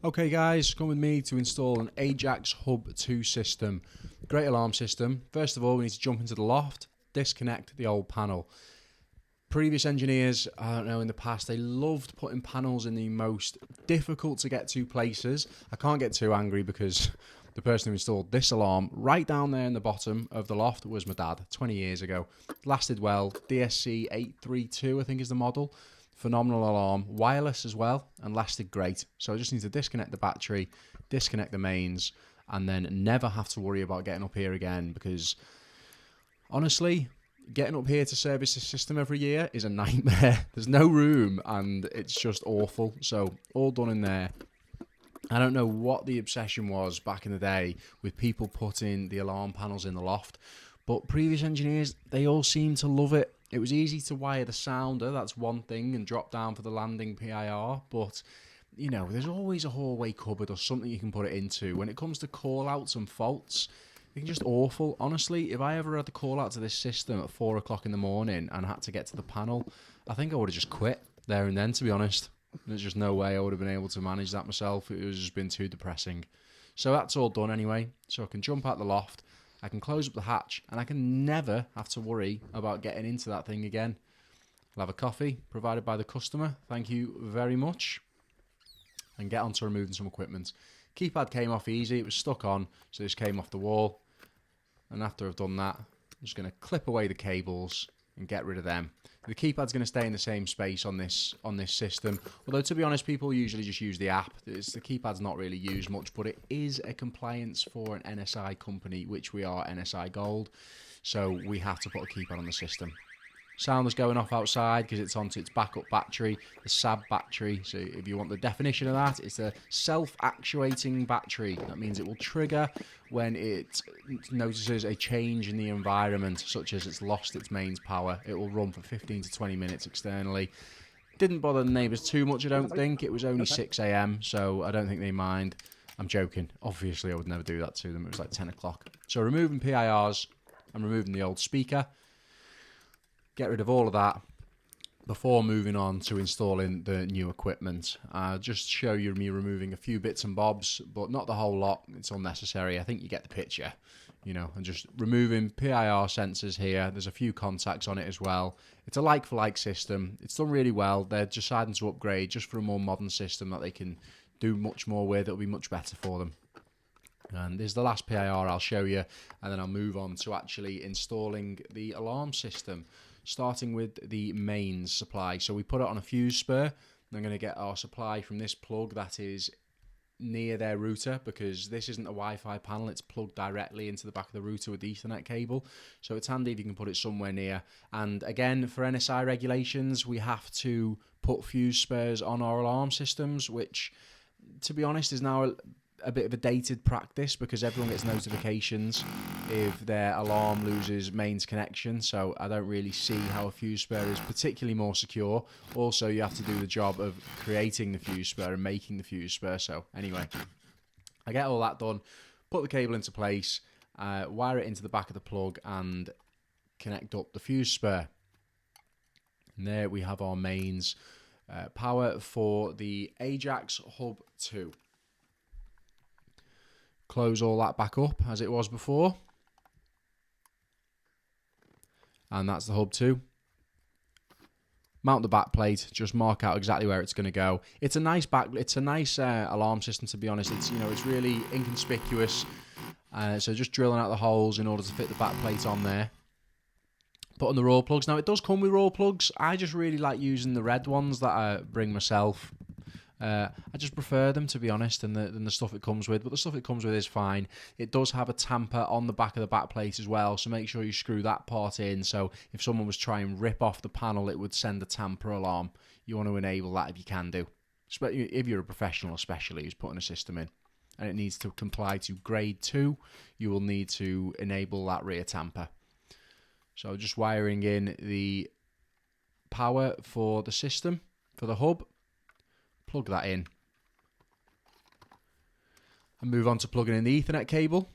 Okay guys, come with me to install an AJAX Hub 2 system. Great alarm system. First of all, we need to jump into the loft, disconnect the old panel. Previous engineers, I don't know, in the past, they loved putting panels in the most difficult to get to places. I can't get too angry because the person who installed this alarm right down there in the bottom of the loft was my dad 20 years ago. Lasted well. DSC 832 I think is the model. Phenomenal alarm, wireless as well, and lasted great. So I just need to disconnect the battery, disconnect the mains, and then never have to worry about getting up here again, because honestly, getting up here to service this system every year is a nightmare. There's no room and it's just awful. So all done in there. I don't know what the obsession was back in the day with people putting the alarm panels in the loft, but previous engineers, they all seem to love it. It was easy to wire the sounder, that's one thing, and drop down for the landing PIR, but you know, there's always a hallway cupboard or something you can put it into. When it comes to call-outs and faults, they're just awful. Honestly, if I ever had to call out to this system at 4 o'clock in the morning and had to get to the panel, I think I would have just quit there and then, to be honest. There's just no way I would have been able to manage that myself. It was just been too depressing. So that's all done anyway. So I can jump out the loft, I can close up the hatch, and I can never have to worry about getting into that thing again. I'll have a coffee provided by the customer. Thank you very much. And get on to removing some equipment. Keypad came off easy. It was stuck on, so this came off the wall. And after I've done that, I'm just going to clip away the cables and get rid of them. The keypad's going to stay in the same space on this system. Although, to be honest, people usually just use the app. The keypad's not really used much, but it is a compliance for an NSI company, which we are NSI Gold. So we have to put a keypad on the system. Sound is going off outside because it's onto its backup battery, the SAB battery. So if you want the definition of that, it's a self-actuating battery. That means it will trigger when it notices a change in the environment, such as it's lost its mains power. It will run for 15 to 20 minutes externally. Didn't bother the neighbours too much, I don't think. It was only 6 a.m, so I don't think they mind. I'm joking. Obviously, I would never do that to them. It was like 10 o'clock. So removing PIRs, I'm removing the old speaker. Get rid of all of that before moving on to installing the new equipment. Just show you me removing a few bits and bobs, but not the whole lot. It's unnecessary. I think you get the picture, you know, and just removing PIR sensors here. There's a few contacts on it as well. It's a like-for-like system. It's done really well. They're deciding to upgrade just for a more modern system that they can do much more with. It'll be much better for them. And this is the last PIR I'll show you, and then I'll move on to actually installing the alarm system, starting with the mains supply. So we put it on a fuse spur. I'm going to get our supply from this plug that is near their router, because this isn't a Wi-Fi panel, it's plugged directly into the back of the router with the Ethernet cable. So it's handy if you can put it somewhere near. And again, for NSI regulations, we have to put fuse spurs on our alarm systems, which, to be honest, is now a bit of a dated practice, because everyone gets notifications if their alarm loses mains connection. So I don't really see how a fuse spur is particularly more secure. Also, you have to do the job of creating the fuse spur and making the fuse spur. So anyway, I get all that done, put the cable into place, wire it into the back of the plug, and connect up the fuse spur. And there we have our mains power for the AJAX Hub 2. Close all that back up as it was before. And that's the hub 2. Mount the back plate, just mark out exactly where it's going to go. It's a nice alarm system, to be honest. It's, you know, it's really inconspicuous. So just drilling out the holes in order to fit the back plate on there. Put on the raw plugs. Now, it does come with raw plugs. I just really like using the red ones that I bring myself. I just prefer them, to be honest, than the stuff it comes with. But the stuff it comes with is fine. It does have a tamper on the back of the back plate as well, so make sure you screw that part in. So if someone was trying to rip off the panel, it would send a tamper alarm. You want to enable that if you can do. If you're a professional, especially, who's putting a system in and it needs to comply to grade 2, you will need to enable that rear tamper. So just wiring in the power for the system, for the hub. Plug that in and move on to plugging in the Ethernet cable.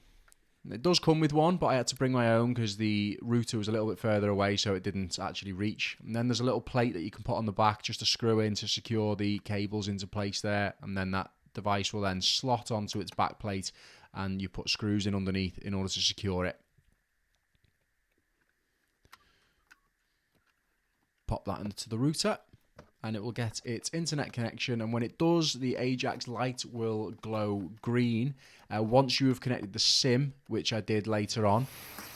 It does come with one, but I had to bring my own because the router was a little bit further away, so it didn't actually reach. And then there's a little plate that you can put on the back just to screw in to secure the cables into place there, and then that device will then slot onto its back plate, and you put screws in underneath in order to secure it. Pop that into the router, and it will get its internet connection, and when it does, the AJAX light will glow green. Once you have connected the SIM, which I did later on,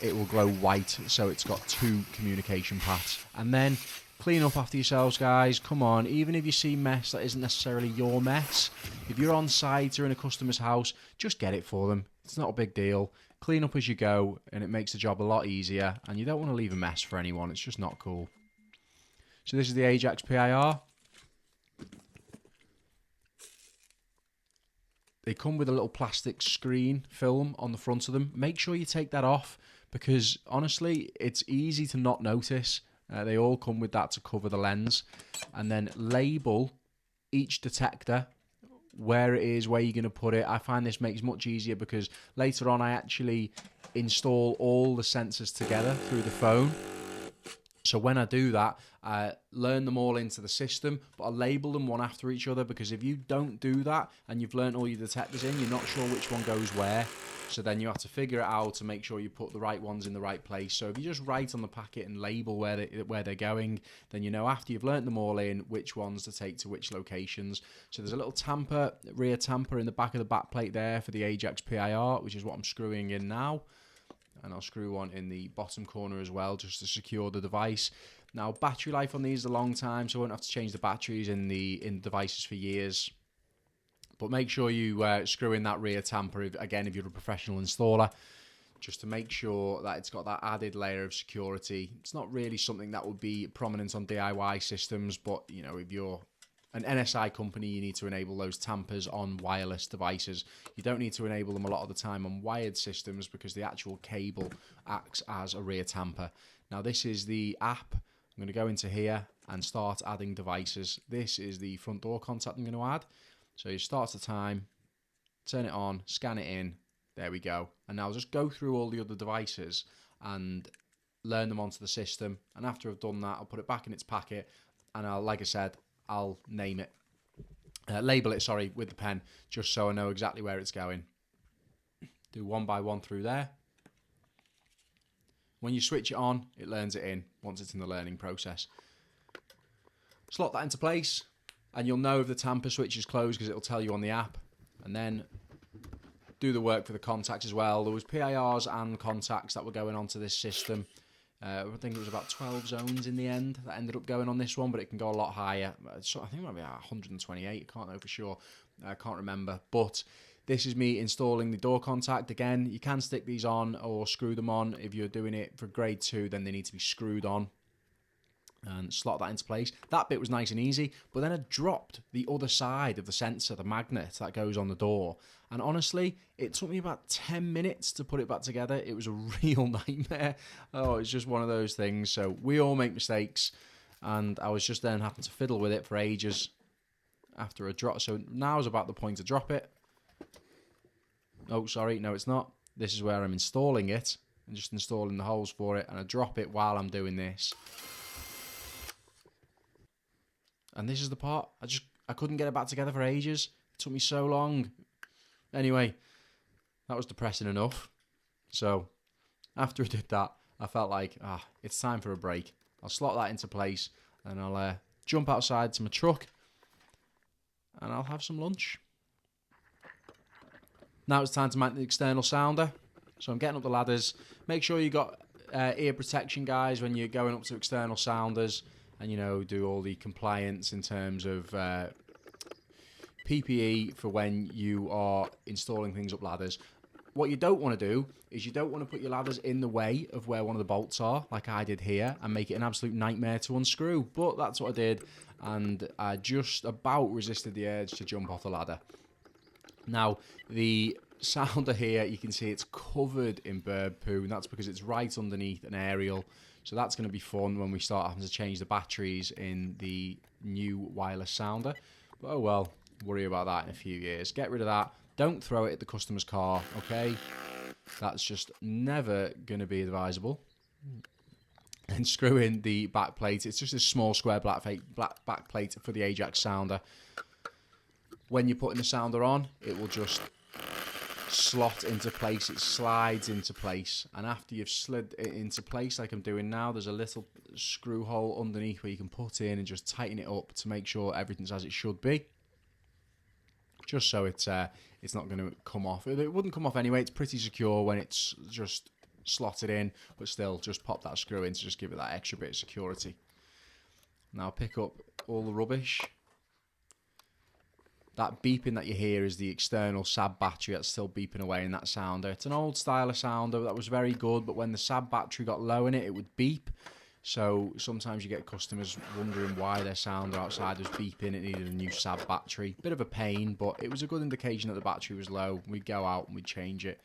it will glow white, so it's got 2 communication paths. And then clean up after yourselves, guys. Come on, even if you see mess that isn't necessarily your mess, if you're on site or in a customer's house, just get it for them. It's not a big deal. Clean up as you go, and it makes the job a lot easier, and you don't want to leave a mess for anyone. It's just not cool. So this is the AJAX PIR. They come with a little plastic screen film on the front of them. Make sure you take that off, because honestly, it's easy to not notice. They all come with that to cover the lens. And then label each detector, where it is, where you're going to put it. I find this makes much easier because later on I actually install all the sensors together through the phone. So when I do that, I learn them all into the system, but I label them one after each other, because if you don't do that and you've learned all your detectors in, you're not sure which one goes where. So then you have to figure it out to make sure you put the right ones in the right place. So if you just write on the packet and label where they're going, then you know after you've learnt them all in which ones to take to which locations. So there's a little tamper, rear tamper in the back of the back plate there for the AJAX PIR, which is what I'm screwing in now. And I'll screw one in the bottom corner as well, just to secure the device. Now, battery life on these is a long time, so I won't have to change the batteries in devices for years. But make sure you screw in that rear tamper, if you're a professional installer, just to make sure that it's got that added layer of security. It's not really something that would be prominent on DIY systems, but you know, if you're an NSI company, you need to enable those tampers on wireless devices. You don't need to enable them a lot of the time on wired systems, because the actual cable acts as a rear tamper. Now this is the app. I'm going to go into here and start adding devices. This is the front door contact I'm going to add. So you start the time, turn it on, scan it in. There we go. And now I'll just go through all the other devices and learn them onto the system. And after I've done that, I'll put it back in its packet, and like I said, I'll name it, label it, sorry, with the pen, just so I know exactly where it's going. Do one by one through there. When you switch it on, it learns it in once it's in the learning process. Slot that into place, and you'll know if the tamper switch is closed because it'll tell you on the app. And then do the work for the contacts as well. There was PIRs and contacts that were going onto this system. I think it was about 12 zones in the end that ended up going on this one, but it can go a lot higher. So I think it might be 128. I can't know for sure. I can't remember. But this is me installing the door contact. Again, you can stick these on or screw them on. If you're doing it for grade 2, then they need to be screwed on. And slot that into place. That bit was nice and easy, but then I dropped the other side of the sensor, the magnet that goes on the door, and honestly it took me about 10 minutes to put it back together. It was a real nightmare. Oh, it's just one of those things. So we all make mistakes, and I was just then having to fiddle with it for ages after a drop. So now is about the point to drop it. Oh, sorry, no it's not. This is where I'm installing it. I'm just installing the holes for it, and I drop it while I'm doing this. And this is the part, I couldn't get it back together for ages. It took me so long. Anyway, that was depressing enough. So, after I did that, I felt like, it's time for a break. I'll slot that into place, and I'll jump outside to my truck, and I'll have some lunch. Now it's time to mount the external sounder. So I'm getting up the ladders. Make sure you got ear protection, guys, when you're going up to external sounders. And, you know, do all the compliance in terms of PPE for when you are installing things up ladders. What you don't want to do is you don't want to put your ladders in the way of where one of the bolts are, like I did here, and make it an absolute nightmare to unscrew. But that's what I did, and I just about resisted the urge to jump off the ladder. Now, the sounder here, you can see it's covered in bird poo, and that's because it's right underneath an aerial. So that's going to be fun when we start having to change the batteries in the new wireless sounder. But oh well, worry about that in a few years. Get rid of that. Don't throw it at the customer's car, okay? That's just never going to be advisable. And screw in the back plate. It's just a small square back plate for the AJAX sounder. when you're putting the sounder on, it will just slot into place. It slides into place, and after you've slid it into place like I'm doing now, there's a little screw hole underneath where you can put in and just tighten it up to make sure everything's as it should be, just so it's not going to come off. It wouldn't come off anyway. It's pretty secure when it's just slotted in, but still, just pop that screw in to just give it that extra bit of security. Now pick up all the rubbish. That beeping that you hear is the external SAB battery that's still beeping away in that sounder. It's an old style of sounder that was very good, but when the SAB battery got low in it, it would beep. So sometimes you get customers wondering why their sounder outside was beeping. It needed a new SAB battery. Bit of a pain, but it was a good indication that the battery was low. We'd go out and we'd change it.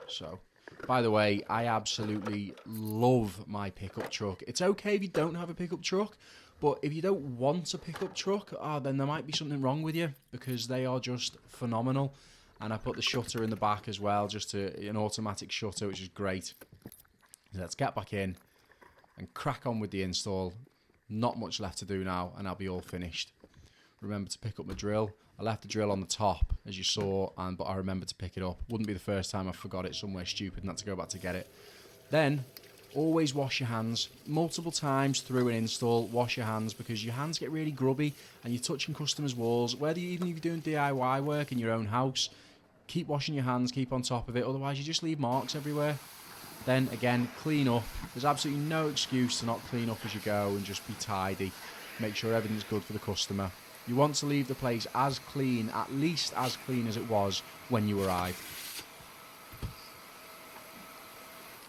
So, by the way, I absolutely love my pickup truck. It's okay if you don't have a pickup truck, but if you don't want a pickup truck, then there might be something wrong with you, because they are just phenomenal. And I put the shutter in the back as well, just an automatic shutter, which is great. So let's get back in and crack on with the install. Not much left to do now, and I'll be all finished. Remember to pick up my drill. I left the drill on the top, as you saw, but I remembered to pick it up. Wouldn't be the first time I forgot it somewhere stupid and had to go back to get it. Then, always wash your hands multiple times through an install. Wash your hands, because your hands get really grubby and you're touching customers' walls. Even if you're doing DIY work in your own house, keep washing your hands, keep on top of it. Otherwise, you just leave marks everywhere. Then again, clean up. There's absolutely no excuse to not clean up as you go and just be tidy. Make sure everything's good for the customer. You want to leave the place as clean, at least as clean as it was when you arrived.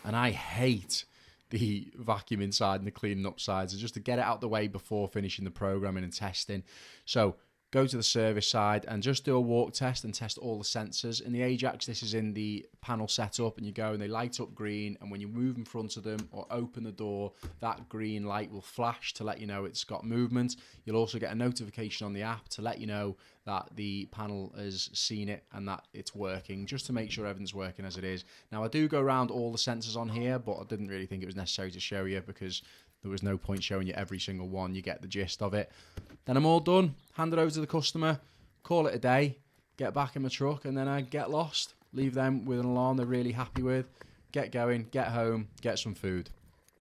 And I hate the vacuum inside and the cleaning up sides, so just to get it out the way before finishing the programming and testing. So go to the service side and just do a walk test and test all the sensors. In the AJAX, this is in the panel setup, and you go and they light up green, and when you move in front of them or open the door, that green light will flash to let you know it's got movement. You'll also get a notification on the app to let you know that the panel has seen it and that it's working, just to make sure everything's working as it is. Now, I do go around all the sensors on here, but I didn't really think it was necessary to show you, because there was no point showing you every single one. You get the gist of it. Then I'm all done. Hand it over to the customer. Call it a day. Get back in my truck, and then I get lost. Leave them with an alarm they're really happy with. Get going. Get home. Get some food.